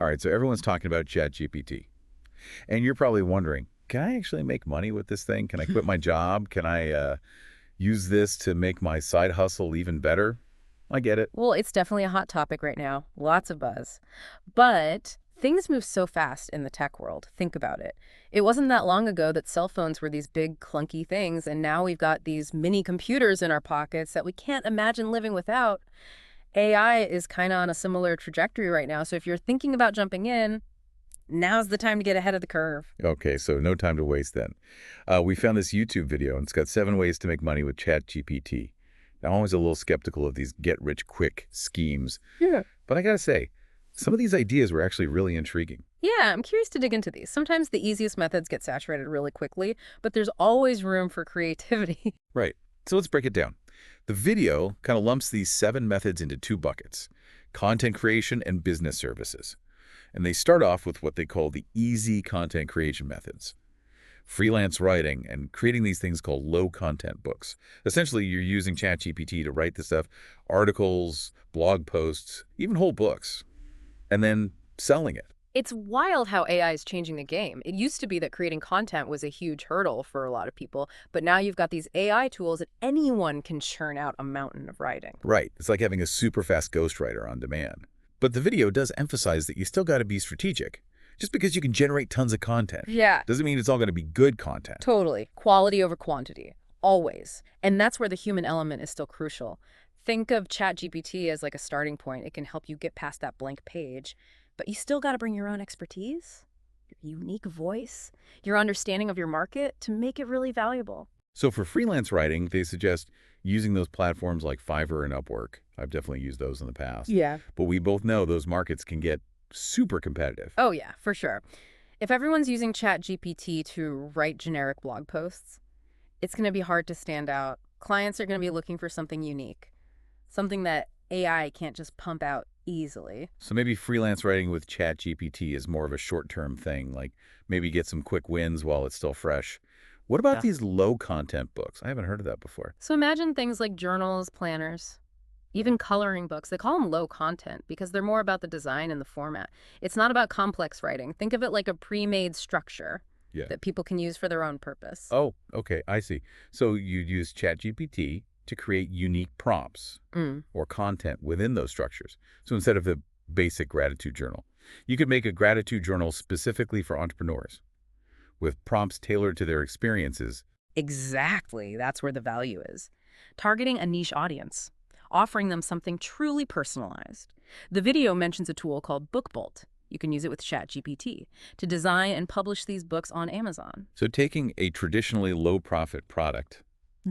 All right, so everyone's talking about ChatGPT. And you're probably wondering, can I actually make money with this thing? Can I quit my job? Can I use this to make my side hustle even better? I get it. Well, it's definitely a hot topic right now. Lots of buzz. But things move so fast in the tech world. Think about it. It wasn't that long ago that cell phones were these big, clunky things, and now we've got these mini computers in our pockets that we can't imagine living without. AI is kind of on a similar trajectory right now, so if you're thinking about jumping in, now's the time to get ahead of the curve. Okay, so no time to waste then. We found this YouTube video, and it's got 7 ways to make money with ChatGPT. Now, I'm always a little skeptical of these get-rich-quick schemes. Yeah. But I gotta say, some of these ideas were actually really intriguing. Yeah, I'm curious to dig into these. Sometimes the easiest methods get saturated really quickly, but there's always room for creativity. Right. So let's break it down. The video kind of lumps these 7 methods into 2 buckets: content creation and business services. And they start off with what they call the easy content creation methods. Freelance writing and creating these things called low-content books. Essentially, you're using ChatGPT to write this stuff, articles, blog posts, even whole books, and then selling it. It's wild how AI is changing the game. It used to be that creating content was a huge hurdle for a lot of people, but now you've got these AI tools that anyone can churn out a mountain of writing. Right. It's like having a super fast ghostwriter on demand. But the video does emphasize that you still got to be strategic. Just because you can generate tons of content Yeah, doesn't mean it's all going to be good content. totally. Quality over quantity. Always. And that's where the human element is still crucial. Think of ChatGPT as like a starting point. It can help you get past that blank page, but you still got to bring your own expertise, your unique voice, your understanding of your market to make it really valuable. So for freelance writing, they suggest using those platforms like Fiverr and Upwork. I've definitely used those in the past. Yeah. But we both know those markets can get super competitive. Oh, yeah, for sure. If everyone's using ChatGPT to write generic blog posts, it's going to be hard to stand out. Clients are going to be looking for something unique, something that AI can't just pump out easily. So maybe freelance writing with ChatGPT is more of a short-term thing, like maybe get some quick wins while it's still fresh. What about Yeah. these low-content books? I haven't heard of that before. So imagine things like journals, planners, even coloring books. They call them low content because they're more about the design and the format. It's not about complex writing. Think of it like a pre-made structure Yeah. that people can use for their own purpose. Oh, okay, I see. So you'd use ChatGPT to create unique prompts Mm. or content within those structures. So instead of the basic gratitude journal, you could make a gratitude journal specifically for entrepreneurs with prompts tailored to their experiences. Exactly. That's where the value is. Targeting a niche audience, offering them something truly personalized. The video mentions a tool called BookBolt. You can use it with ChatGPT to design and publish these books on Amazon. So taking a traditionally low-profit product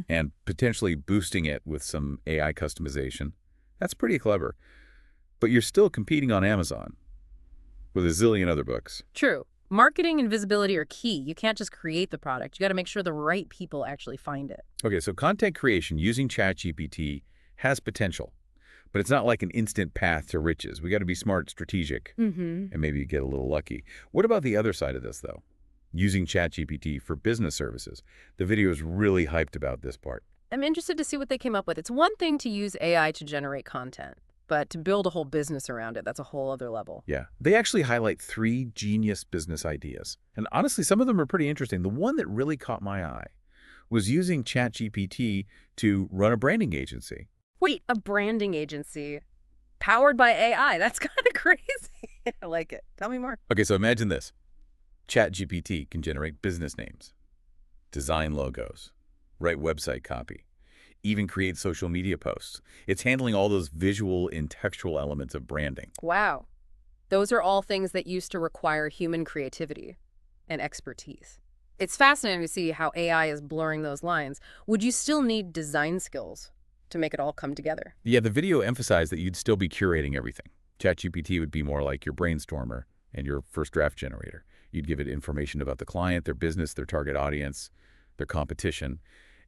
and potentially boosting it with some AI customization, that's pretty clever. But you're still competing on Amazon with a zillion other books. True. Marketing and visibility are key. You can't just create the product. You got to make sure the right people actually find it. Okay, so content creation using ChatGPT has potential, but it's not like an instant path to riches. We got to be smart, strategic, Mm-hmm. and maybe get a little lucky. What about the other side of this, though? Using ChatGPT for business services. The video is really hyped about this part. I'm interested to see what they came up with. It's one thing to use AI to generate content, but to build a whole business around it, that's a whole other level. Yeah, they actually highlight 3 genius business ideas. And honestly, some of them are pretty interesting. The one that really caught my eye was using ChatGPT to run a branding agency. Wait, a branding agency powered by AI. That's kind of crazy. I like it. Tell me more. Okay, so imagine this. ChatGPT can generate business names, design logos, write website copy, even create social media posts. It's handling all those visual and textual elements of branding. Wow. Those are all things that used to require human creativity and expertise. It's fascinating to see how AI is blurring those lines. Would you still need design skills to make it all come together? Yeah, the video emphasized that you'd still be curating everything. ChatGPT would be more like your brainstormer and your first draft generator. You'd give it information about the client, their business, their target audience, their competition,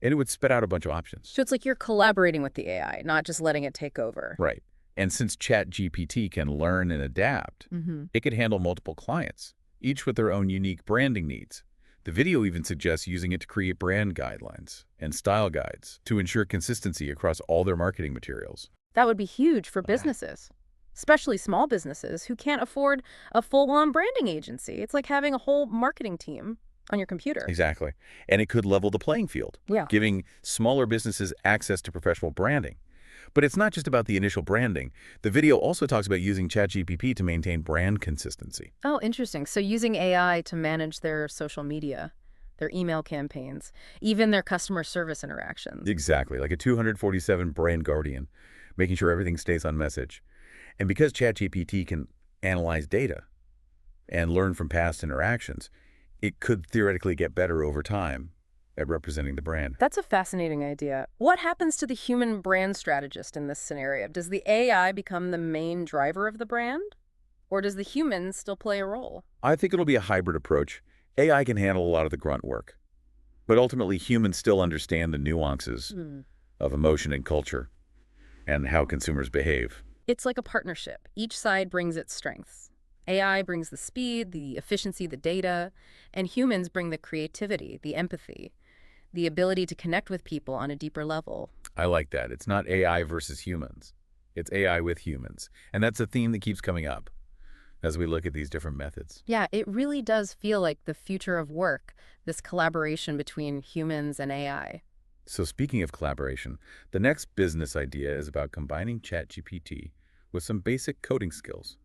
and it would spit out a bunch of options. So it's like you're collaborating with the AI, not just letting it take over. Right. And since ChatGPT can learn and adapt, it could handle multiple clients, each with their own unique branding needs. The video even suggests using it to create brand guidelines and style guides to ensure consistency across all their marketing materials. That would be huge for businesses. especially small businesses who can't afford a full-on branding agency. It's like having a whole marketing team on your computer. Exactly. And it could level the playing field, Yeah. giving smaller businesses access to professional branding. But it's not just about the initial branding. The video also talks about using ChatGPT to maintain brand consistency. Oh, interesting. So using AI to manage their social media, their email campaigns, even their customer service interactions. Exactly, like a 247 brand guardian, making sure everything stays on message. And because ChatGPT can analyze data and learn from past interactions, it could theoretically get better over time at representing the brand. That's a fascinating idea. What happens to the human brand strategist in this scenario? Does the AI become the main driver of the brand? Or does the human still play a role? I think it'll be a hybrid approach. AI can handle a lot of the grunt work, but ultimately humans still understand the nuances of emotion and culture and how consumers behave. It's like a partnership. Each side brings its strengths. AI brings the speed, the efficiency, the data, and humans bring the creativity, the empathy, the ability to connect with people on a deeper level. I like that. It's not AI versus humans. It's AI with humans. And that's a theme that keeps coming up as we look at these different methods. Yeah, it really does feel like the future of work, this collaboration between humans and AI. So speaking of collaboration, the next business idea is about combining ChatGPT with some basic coding skills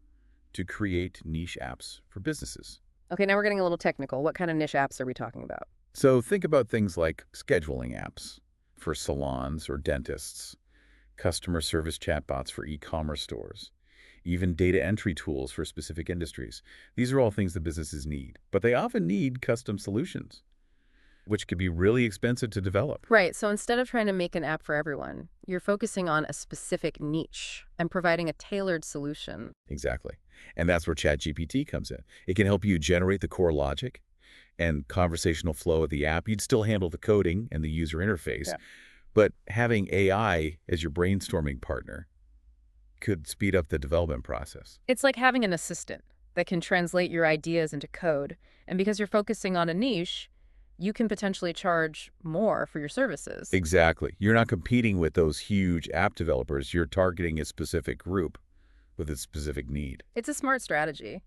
to create niche apps for businesses. Okay, now we're getting a little technical. What kind of niche apps are we talking about? So think about things like scheduling apps for salons or dentists, customer service chatbots for e-commerce stores, even data entry tools for specific industries. These are all things that businesses need, but they often need custom solutions, which can be really expensive to develop. Right, so instead of trying to make an app for everyone, you're focusing on a specific niche and providing a tailored solution. Exactly. And that's where ChatGPT comes in. It can help you generate the core logic and conversational flow of the app. You'd still handle the coding and the user interface, Yeah. but having AI as your brainstorming partner could speed up the development process. It's like having an assistant that can translate your ideas into code, and because you're focusing on a niche, you can potentially charge more for your services. Exactly. You're not competing with those huge app developers. You're targeting a specific group with a specific need. It's a smart strategy,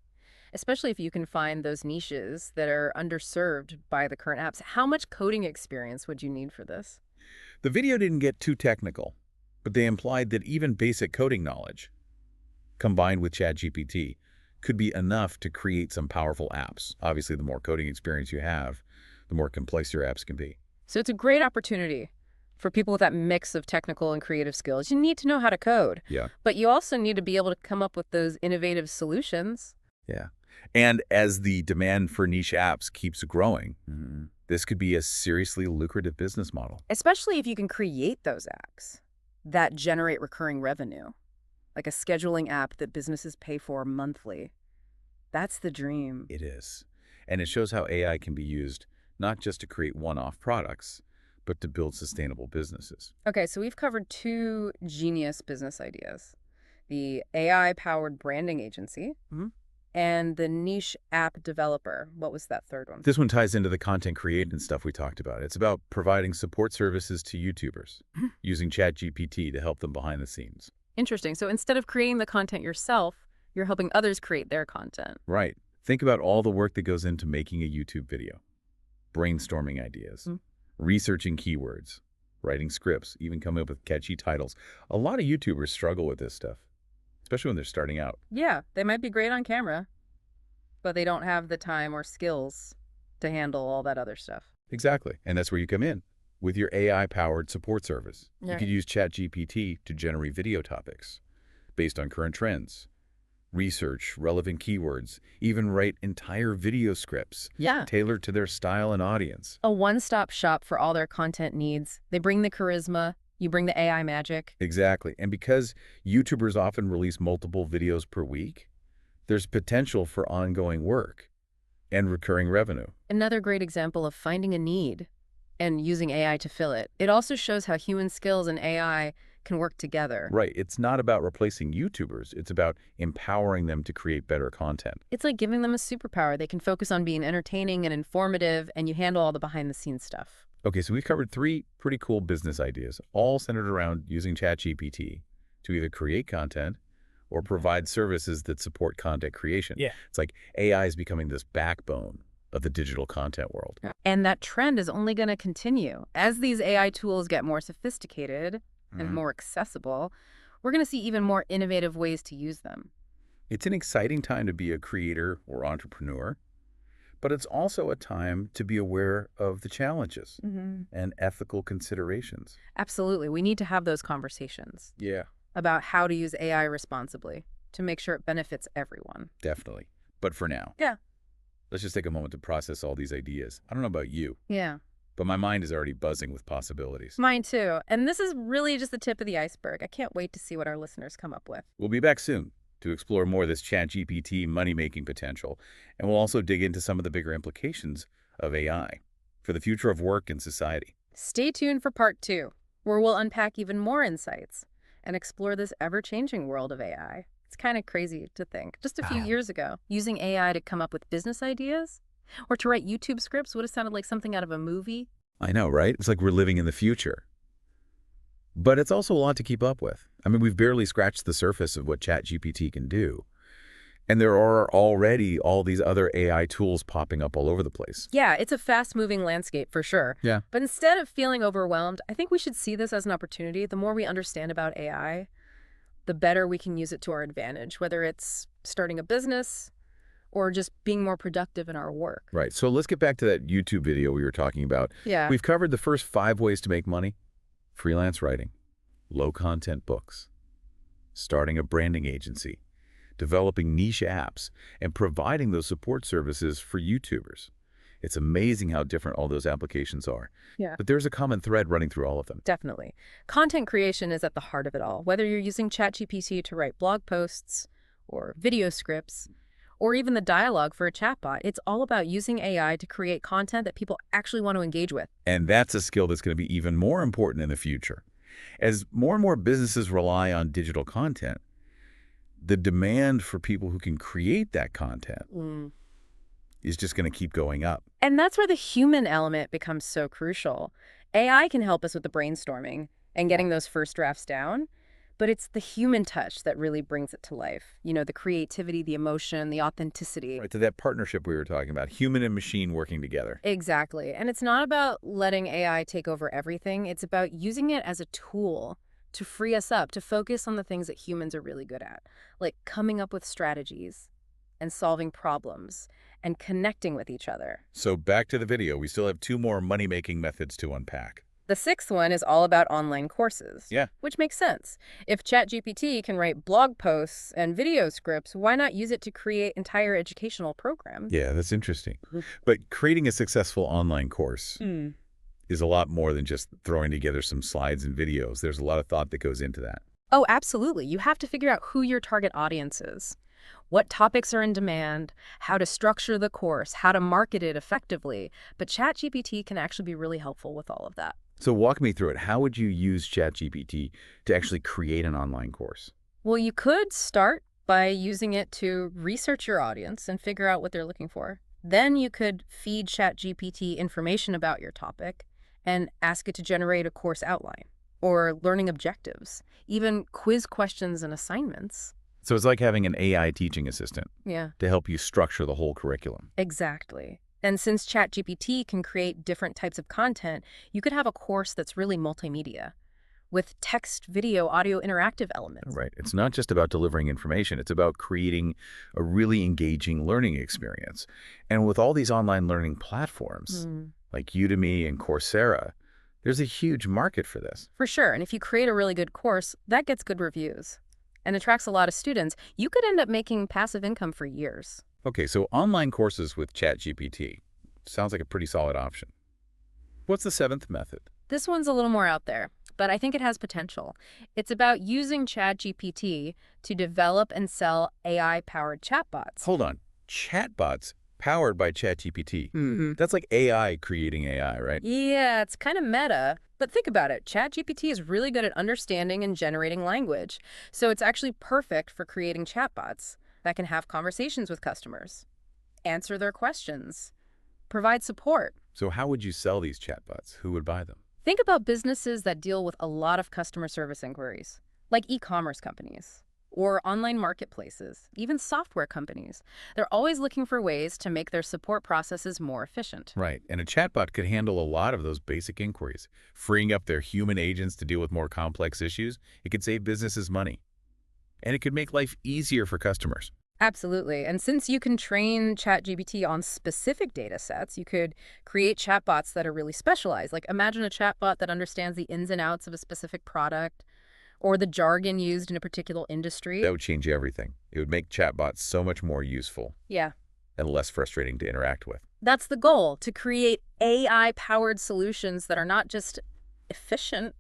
especially if you can find those niches that are underserved by the current apps. How much coding experience would you need for this? The video didn't get too technical, but they implied that even basic coding knowledge, combined with ChatGPT, could be enough to create some powerful apps. Obviously, the more coding experience you have, the more complex your apps can be. So it's a great opportunity for people with that mix of technical and creative skills. You need to know how to code, Yeah. but you also need to be able to come up with those innovative solutions. Yeah. And as the demand for niche apps keeps growing, this could be a seriously lucrative business model. Especially if you can create those apps that generate recurring revenue, like a scheduling app that businesses pay for monthly. That's the dream. It is. And it shows how AI can be used not just to create one-off products, but to build sustainable businesses. Okay, so we've covered two genius business ideas: the AI-powered branding agency and the niche app developer. What was that third one? This one ties into the content creation stuff we talked about. It's about providing support services to YouTubers using ChatGPT to help them behind the scenes. Interesting. So instead of creating the content yourself, you're helping others create their content. Right. Think about all the work that goes into making a YouTube video. Brainstorming ideas, researching keywords, writing scripts, even coming up with catchy titles. A lot of YouTubers struggle with this stuff, especially when they're starting out. Yeah, they might be great on camera, but they don't have the time or skills to handle all that other stuff. Exactly. And that's where you come in with your AI-powered support service. You Right. could use ChatGPT to generate video topics based on current trends, research relevant keywords, even write entire video scripts Yeah. tailored to their style and audience. A one-stop shop for all their content needs. They bring the charisma, you bring the AI magic. Exactly. And because YouTubers often release multiple videos per week, there's potential for ongoing work and recurring revenue. Another great example of finding a need and using AI to fill it. It also shows how human skills and AI can work together. Right. It's not about replacing YouTubers. It's about empowering them to create better content. It's like giving them a superpower. They can focus on being entertaining and informative, and you handle all the behind-the-scenes stuff. Okay, so we've covered three pretty cool business ideas, all centered around using ChatGPT to either create content or provide services that support content creation. Yeah. It's like AI is becoming this backbone of the digital content world. And that trend is only going to continue. As these AI tools get more sophisticated and Mhm. more accessible, we're going to see even more innovative ways to use them. It's an exciting time to be a creator or entrepreneur, but it's also a time to be aware of the challenges and ethical considerations. Absolutely. We need to have those conversations Yeah, about how to use AI responsibly to make sure it benefits everyone. definitely. But for now, Yeah. let's just take a moment to process all these ideas. I don't know about you, Yeah. but my mind is already buzzing with possibilities. Mine too. And this is really just the tip of the iceberg. I can't wait to see what our listeners come up with. We'll be back soon to explore more of this ChatGPT money-making potential, and we'll also dig into some of the bigger implications of AI for the future of work and society. Stay tuned for part 2, where we'll unpack even more insights and explore this ever-changing world of AI. It's kind of crazy to think. Just a few Wow. years ago, using AI to come up with business ideas or to write YouTube scripts would have sounded like something out of a movie. I know, right? It's like we're living in the future. But it's also a lot to keep up with. I mean, we've barely scratched the surface of what ChatGPT can do. And there are already all these other AI tools popping up all over the place. Yeah, it's a fast-moving landscape for sure. Yeah. But instead of feeling overwhelmed, I think we should see this as an opportunity. The more we understand about AI, the better we can use it to our advantage, whether it's starting a business or just being more productive in our work. Right. So let's get back to that YouTube video we were talking about. Yeah. We've covered the first 5 ways to make money: freelance writing, low-content books, starting a branding agency, developing niche apps, and providing those support services for YouTubers. It's amazing how different all those applications are. Yeah. But there's a common thread running through all of them. Definitely. Content creation is at the heart of it all. Whether you're using ChatGPT to write blog posts or video scripts, or even the dialogue for a chatbot, it's all about using AI to create content that people actually want to engage with. And that's a skill that's going to be even more important in the future. As more and more businesses rely on digital content, the demand for people who can create that content is just going to keep going up. And that's where the human element becomes so crucial. AI can help us with the brainstorming and getting those first drafts down, but it's the human touch that really brings it to life. You know, the creativity, the emotion, the authenticity. Right, to that partnership we were talking about, human and machine working together. Exactly. And it's not about letting AI take over everything. It's about using it as a tool to free us up, to focus on the things that humans are really good at, like coming up with strategies and solving problems and connecting with each other. So back to the video, we still have 2 more money-making methods to unpack. The 6th one is all about online courses. Yeah. Which makes sense. If ChatGPT can write blog posts and video scripts, why not use it to create entire educational programs? Yeah, that's interesting. But creating a successful online course is a lot more than just throwing together some slides and videos. There's a lot of thought that goes into that. Oh, absolutely. You have to figure out who your target audience is, what topics are in demand, how to structure the course, how to market it effectively. But ChatGPT can actually be really helpful with all of that. So walk me through it. How would you use ChatGPT to actually create an online course? Well, you could start by using it to research your audience and figure out what they're looking for. Then you could feed ChatGPT information about your topic and ask it to generate a course outline or learning objectives, even quiz questions and assignments. So it's like having an AI teaching assistant Yeah, to help you structure the whole curriculum. exactly. And since ChatGPT can create different types of content, you could have a course that's really multimedia with text, video, audio, interactive elements. Right. It's not just about delivering information. It's about creating a really engaging learning experience. And with all these online learning platforms like Udemy and Coursera, there's a huge market for this. For sure. And if you create a really good course, that gets good reviews and attracts a lot of students. You could end up making passive income for years. Okay, so online courses with ChatGPT sounds like a pretty solid option. What's the 7th method? This one's a little more out there, but I think it has potential. It's about using ChatGPT to develop and sell AI-powered chatbots. Hold on. Chatbots powered by ChatGPT. That's like AI creating AI, right? Yeah, it's kind of meta, but think about it. ChatGPT is really good at understanding and generating language, so it's actually perfect for creating chatbots that can have conversations with customers, answer their questions, provide support. So how would you sell these chatbots? Who would buy them? Think about businesses that deal with a lot of customer service inquiries, like e-commerce companies or online marketplaces, even software companies. They're always looking for ways to make their support processes more efficient. Right, and a chatbot could handle a lot of those basic inquiries, freeing up their human agents to deal with more complex issues. It could save businesses money, and it could make life easier for customers. Absolutely. And since you can train ChatGPT on specific data sets, you could create chatbots that are really specialized. Like imagine a chatbot that understands the ins and outs of a specific product or the jargon used in a particular industry. That would change everything. It would make chatbots so much more useful Yeah. and less frustrating to interact with. That's the goal, to create AI-powered solutions that are not just efficient,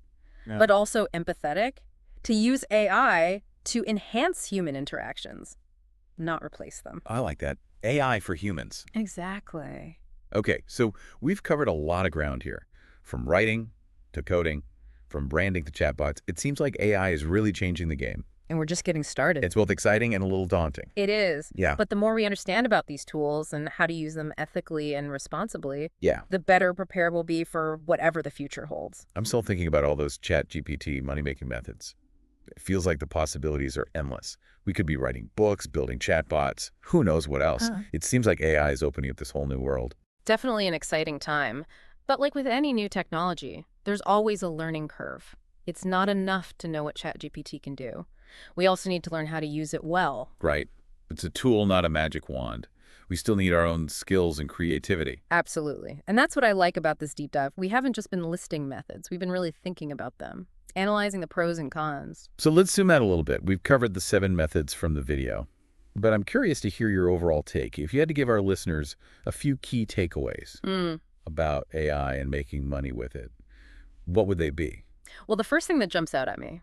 Yeah. but also empathetic, to use AI to enhance human interactions, not replace them. I like that. AI for humans. Exactly. Okay, so we've covered a lot of ground here, from writing to coding, from branding to chatbots. It seems like AI is really changing the game. And we're just getting started. It's both exciting and a little daunting. It is. Yeah. But the more we understand about these tools and how to use them ethically and responsibly, Yeah. the better prepared we'll be for whatever the future holds. I'm still thinking about all those ChatGPT money-making methods. It feels like the possibilities are endless. We could be writing books, building chatbots, who knows what else. It seems like AI is opening up this whole new world. Definitely an exciting time. But like with any new technology, there's always a learning curve. It's not enough to know what ChatGPT can do. We also need to learn how to use it well. Right. It's a tool, not a magic wand. We still need our own skills and creativity. Absolutely. And that's what I like about this deep dive. We haven't just been listing methods. We've been really thinking about them, analyzing the pros and cons. So let's zoom out a little bit. We've covered the 7 methods from the video, but I'm curious to hear your overall take. If you had to give our listeners a few key takeaways about AI and making money with it, what would they be? Well, the first thing that jumps out at me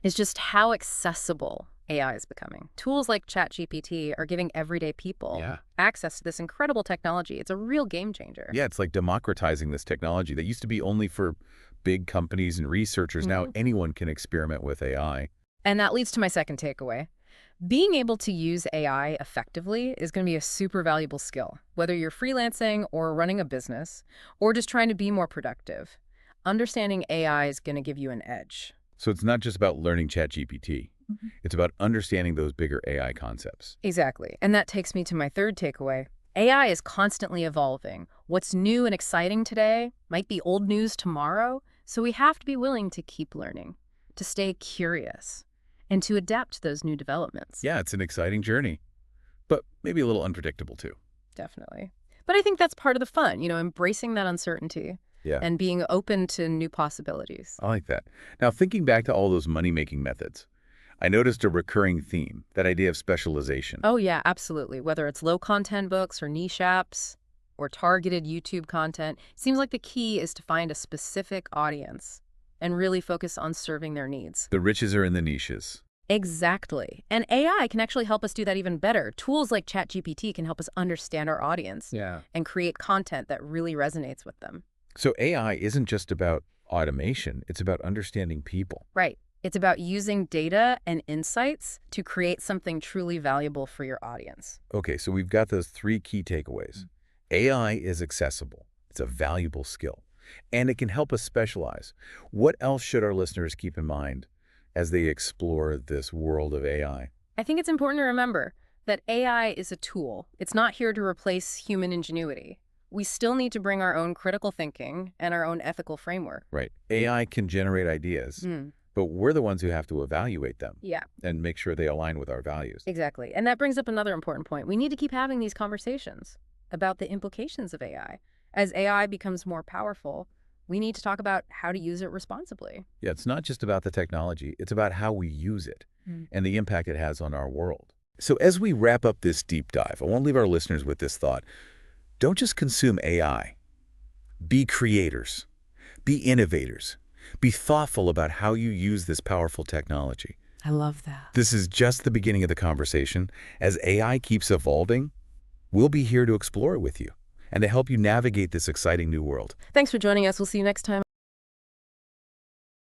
is just how accessible AI is becoming. Tools like ChatGPT are giving everyday people access to this incredible technology. It's a real game changer. Yeah, it's like democratizing this technology that used to be only for big companies and researchers. Now anyone can experiment with AI. And that leads to my second takeaway. Being able to use AI effectively is going to be a super valuable skill, whether you're freelancing or running a business or just trying to be more productive. Understanding AI is going to give you an edge. So it's not just about learning ChatGPT. It's about understanding those bigger AI concepts. Exactly. And that takes me to my third takeaway. AI is constantly evolving. What's new and exciting today might be old news tomorrow, so we have to be willing to keep learning, to stay curious, and to adapt to those new developments. Yeah, it's an exciting journey, but maybe a little unpredictable too. Definitely. But I think that's part of the fun, embracing that uncertainty. Yeah. And being open to new possibilities. I like that. Now, thinking back to all those money-making methods, I noticed a recurring theme, that idea of specialization. Oh, yeah, absolutely. Whether it's low-content books or niche apps or targeted YouTube content, it seems like the key is to find a specific audience and really focus on serving their needs. The riches are in the niches. Exactly. And AI can actually help us do that even better. Tools like ChatGPT can help us understand our audience and create content that really resonates with them. So AI isn't just about automation, it's about understanding people. Right. It's about using data and insights to create something truly valuable for your audience. Okay, so we've got those 3 key takeaways. AI is accessible. It's a valuable skill. And it can help us specialize. What else should our listeners keep in mind as they explore this world of AI? I think it's important to remember that AI is a tool. It's not here to replace human ingenuity. We still need to bring our own critical thinking and our own ethical framework. Right. AI can generate ideas, but we're the ones who have to evaluate them and make sure they align with our values. Exactly. And that brings up another important point. We need to keep having these conversations about the implications of AI. As AI becomes more powerful, we need to talk about how to use it responsibly. Yeah, it's not just about the technology. It's about how we use it and the impact it has on our world. So as we wrap up this deep dive, I want to leave our listeners with this thought. Don't just consume AI. Be creators. Be innovators. Be thoughtful about how you use this powerful technology. I love that. This is just the beginning of the conversation. As AI keeps evolving, we'll be here to explore it with you and to help you navigate this exciting new world. Thanks for joining us. We'll see you next time.